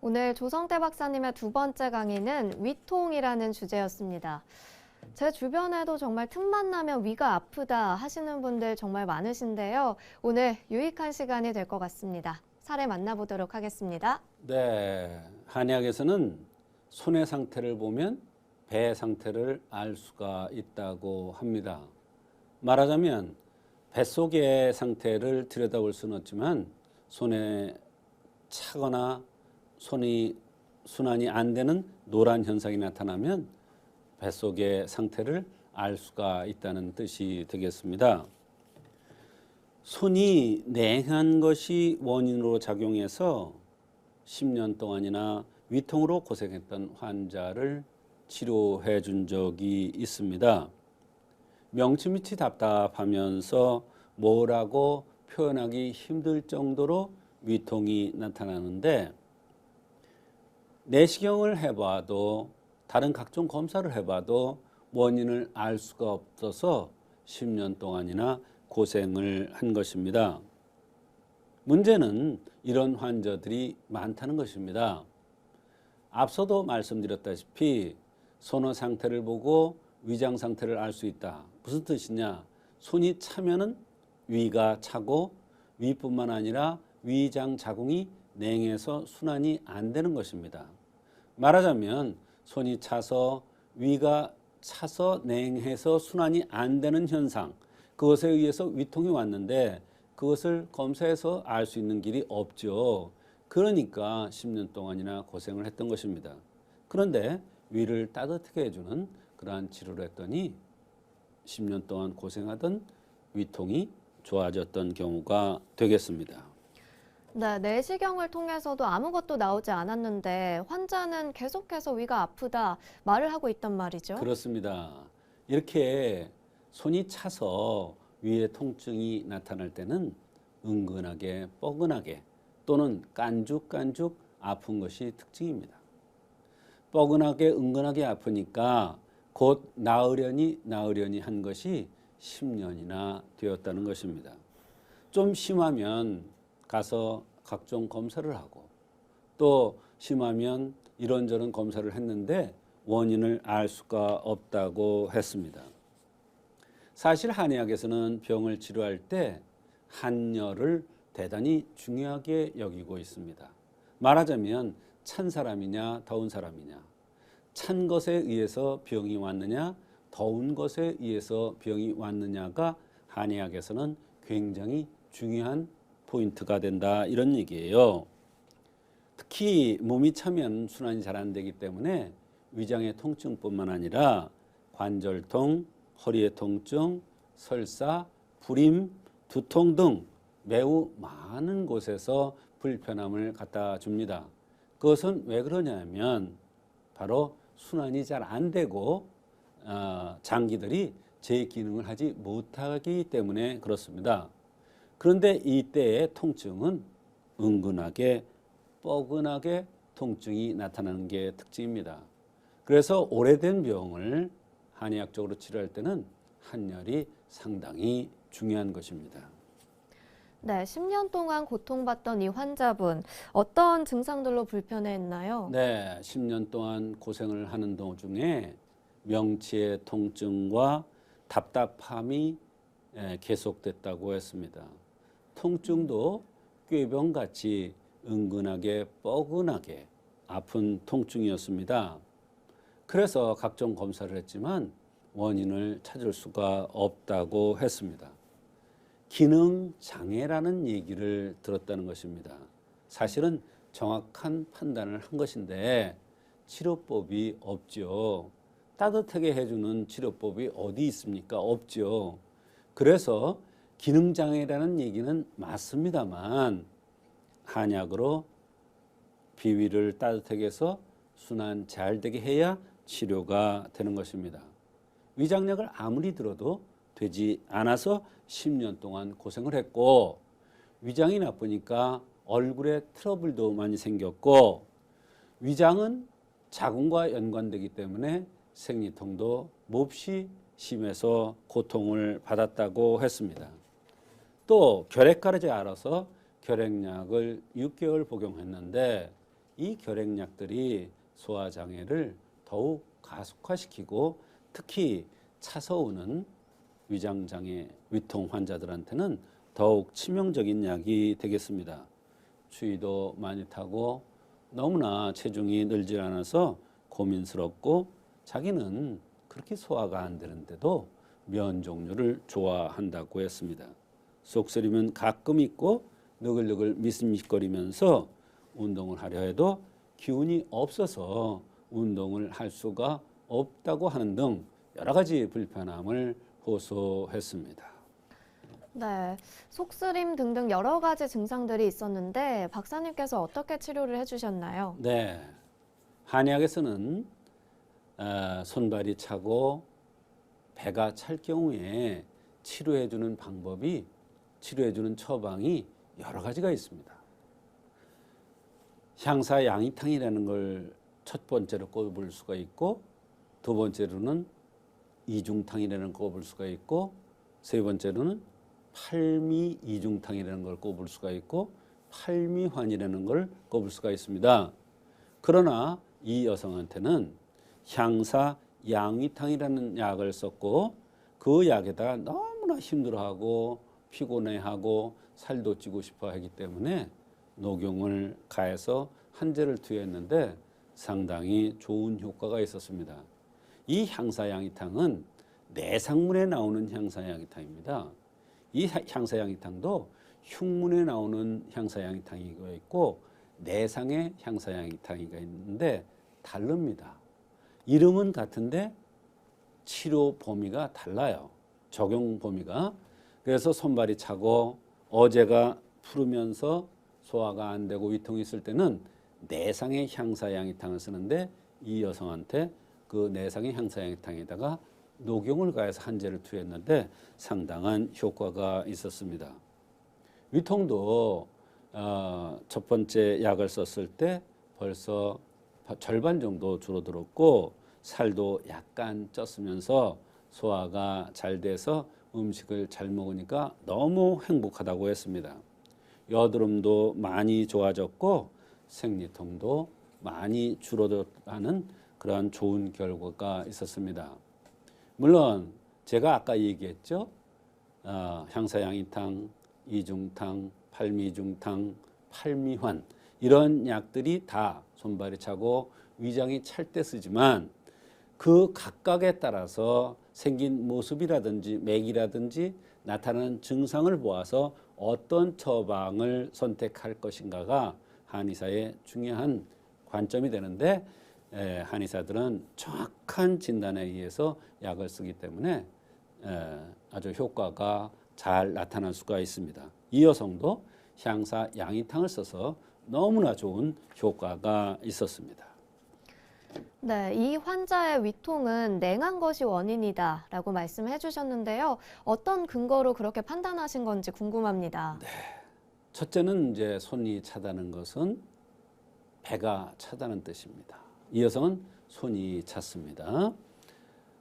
오늘 조성태 박사님의 두 번째 강의는 위통이라는 주제였습니다. 제 주변에도 정말 틈만 나면 위가 아프다 하시는 분들 정말 많으신데요. 오늘 유익한 시간이 될 것 같습니다. 사례 만나보도록 하겠습니다. 네, 한의학에서는 손의 상태를 보면 배 상태를 알 수가 있다고 합니다. 말하자면 뱃속의 상태를 들여다볼 수는 없지만 손에 차거나 손이 순환이 안 되는 노란 현상이 나타나면 뱃속의 상태를 알 수가 있다는 뜻이 되겠습니다. 손이 냉한 것이 원인으로 작용해서 10년 동안이나 위통으로 고생했던 환자를 치료해 준 적이 있습니다. 명치 밑이 답답하면서 뭐라고 표현하기 힘들 정도로 위통이 나타나는데 내시경을 해봐도 다른 각종 검사를 해봐도 원인을 알 수가 없어서 10년 동안이나 고생을 한 것입니다. 문제는 이런 환자들이 많다는 것입니다. 앞서도 말씀드렸다시피 손의 상태를 보고 위장 상태를 알 수 있다. 무슨 뜻이냐? 손이 차면은 위가 차고 위뿐만 아니라 위장 자궁이 냉해서 순환이 안 되는 것입니다. 말하자면 손이 차서 위가 차서 냉해서 순환이 안 되는 현상, 그것에 의해서 위통이 왔는데 그것을 검사해서 알 수 있는 길이 없죠. 그러니까 10년 동안이나 고생을 했던 것입니다. 그런데 위를 따뜻하게 해주는 그러한 치료를 했더니 10년 동안 고생하던 위통이 좋아졌던 경우가 되겠습니다. 네, 내시경을 통해서도 아무것도 나오지 않았는데 환자는 계속해서 위가 아프다 말을 하고 있단 말이죠. 그렇습니다. 이렇게 손이 차서 위에 통증이 나타날 때는 은근하게 뻐근하게 또는 깐죽깐죽 아픈 것이 특징입니다. 뻐근하게 은근하게 아프니까 곧 나으려니 한 것이 10년이나 되었다는 것입니다. 좀 심하면 가서 각종 검사를 하고 또 심하면 이런저런 검사를 했는데 원인을 알 수가 없다고 했습니다. 사실 한의학에서는 병을 치료할 때 한열을 대단히 중요하게 여기고 있습니다. 말하자면 찬 사람이냐 더운 사람이냐, 찬 것에 의해서 병이 왔느냐 더운 것에 의해서 병이 왔느냐가 한의학에서는 굉장히 중요한 포인트가 된다, 이런 얘기예요. 특히 몸이 차면 순환이 잘 안 되기 때문에 위장의 통증뿐만 아니라 관절통, 허리의 통증, 설사, 불임, 두통 등 매우 많은 곳에서 불편함을 갖다 줍니다. 그것은 왜 그러냐면 바로 순환이 잘 안 되고 장기들이 제 기능을 하지 못하기 때문에 그렇습니다. 그런데 이때의 통증은 은근하게 뻐근하게 통증이 나타나는 게 특징입니다. 그래서 오래된 병을 한의학적으로 치료할 때는 한열이 상당히 중요한 것입니다. 네, 10년 동안 고통받던 이 환자분 어떤 증상들로 불편해했나요? 네, 10년 동안 고생을 하는 도중에 명치의 통증과 답답함이 계속됐다고 했습니다. 통증도 꾀병같이 은근하게 뻐근하게 아픈 통증이었습니다. 그래서 각종 검사를 했지만 원인을 찾을 수가 없다고 했습니다. 기능 장애라는 얘기를 들었다는 것입니다. 사실은 정확한 판단을 한 것인데 치료법이 없죠. 따뜻하게 해주는 치료법이 어디 있습니까? 없죠. 그래서 기능 장애라는 얘기는 맞습니다만 한약으로 비위를 따뜻하게 해서 순환 잘 되게 해야 치료가 되는 것입니다. 위장약을 아무리 들어도 되지 않아서 10년 동안 고생을 했고, 위장이 나쁘니까 얼굴에 트러블도 많이 생겼고, 위장은 자궁과 연관되기 때문에 생리통도 몹시 심해서 고통을 받았다고 했습니다. 또 결핵가루제 알아서 결핵약을 6개월 복용했는데 이 결핵약들이 소화장애를 더욱 가속화시키고 특히 차서오는 위장장애, 위통 환자들한테는 더욱 치명적인 약이 되겠습니다. 추위도 많이 타고 너무나 체중이 늘지 않아서 고민스럽고 자기는 그렇게 소화가 안 되는데도 면 종류를 좋아한다고 했습니다. 속쓰림은 가끔 있고 느글느글 미스밋거리면서 운동을 하려 해도 기운이 없어서 운동을 할 수가 없다고 하는 등 여러 가지 불편함을 호소했습니다. 네, 속쓰림 등등 여러 가지 증상들이 있었는데 박사님께서 어떻게 치료를 해주셨나요? 네, 한의학에서는 손발이 차고 배가 찰 경우에 치료해주는 방법이 치료해주는 처방이 여러 가지가 있습니다. 향사양이탕이라는 걸 첫 번째로 꼽을 수가 있고 두 번째로는 이중탕이라는 걸 꼽을 수가 있고 세 번째로는 팔미이중탕이라는 걸 꼽을 수가 있고 팔미환이라는 걸 꼽을 수가 있습니다. 그러나 이 여성한테는 향사양이탕이라는 약을 썼고 그 약에다 너무나 힘들어하고 피곤해하고 살도 찌고 싶어 하기 때문에 녹용을 가해서 한제를 투여했는데 상당히 좋은 효과가 있었습니다. 이 향사양이탕은 내상문에 나오는 향사양이탕입니다. 이 향사양이탕도 흉문에 나오는 향사양이탕이가 있고 내상의 향사양이탕이가 있는데 다릅니다. 이름은 같은데 치료 범위가 달라요. 적용 범위가. 그래서 손발이 차고 어제가 푸르면서 소화가 안 되고 위통이 있을 때는 내상의 향사양이탕을 쓰는데 이 여성한테 그 내상의 향사양이탕에다가 녹용을 가해서 한제를 투여했는데 상당한 효과가 있었습니다. 위통도 첫 번째 약을 썼을 때 벌써 절반 정도 줄어들었고 살도 약간 쪘으면서 소화가 잘 돼서 음식을 잘 먹으니까 너무 행복하다고 했습니다. 여드름도 많이 좋아졌고 생리통도 많이 줄어들었다는 그러한 좋은 결과가 있었습니다. 물론 제가 아까 얘기했죠. 향사양이탕, 이중탕, 팔미중탕, 팔미환 이런 약들이 다 손발이 차고 위장이 찰 때 쓰지만 그 각각에 따라서 생긴 모습이라든지 맥이라든지 나타나는 증상을 보아서 어떤 처방을 선택할 것인가가 한의사의 중요한 관점이 되는데 한의사들은 정확한 진단에 의해서 약을 쓰기 때문에 아주 효과가 잘 나타날 수가 있습니다. 이 여성도 향사양이탕을 써서 너무나 좋은 효과가 있었습니다. 네, 이 환자의 위통은 냉한 것이 원인이다라고 말씀해 주셨는데요. 어떤 근거로 그렇게 판단하신 건지 궁금합니다. 네. 첫째는 이제 손이 차다는 것은 배가 차다는 뜻입니다. 이 여성은 손이 찼습니다.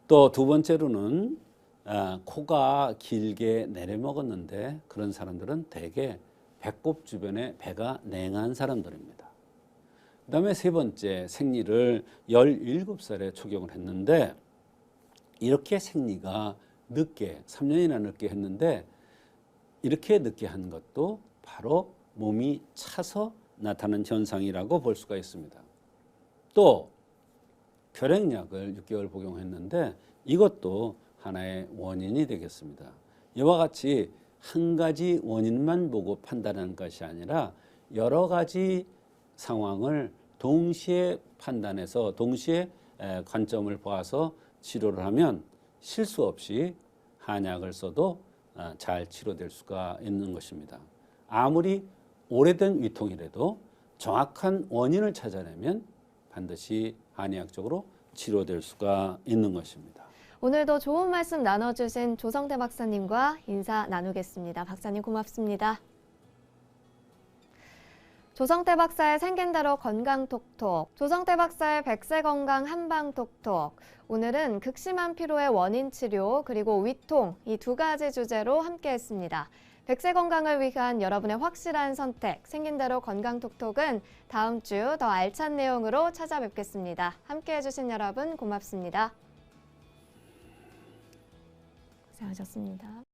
또 두 번째로는 코가 길게 내려먹었는데 그런 사람들은 대개 배꼽 주변에 배가 냉한 사람들입니다. 그 다음에 세 번째 생리를 17살에 초경을 했는데 이렇게 생리가 늦게 3년이나 늦게 했는데 이렇게 늦게 한 것도 바로 몸이 차서 나타나는 현상이라고 볼 수가 있습니다. 또 결핵약을 6개월 복용했는데 이것도 하나의 원인이 되겠습니다. 이와 같이 한 가지 원인만 보고 판단하는 것이 아니라 여러 가지 상황을 동시에 판단해서 동시에 관점을 보아서 치료를 하면 실수 없이 한약을 써도 잘 치료될 수가 있는 것입니다. 아무리 오래된 위통이라도 정확한 원인을 찾아내면 반드시 한의학적으로 치료될 수가 있는 것입니다. 오늘도 좋은 말씀 나눠주신 조성태 박사님과 인사 나누겠습니다. 박사님 고맙습니다. 조성태 박사의 생긴 대로 건강 톡톡, 조성태 박사의 백세 건강 한방 톡톡. 오늘은 극심한 피로의 원인 치료 그리고 위통 이 두 가지 주제로 함께했습니다. 100세 건강을 위한 여러분의 확실한 선택, 생긴 대로 건강톡톡은 다음 주 더 알찬 내용으로 찾아뵙겠습니다. 함께해 주신 여러분 고맙습니다. 고생하셨습니다.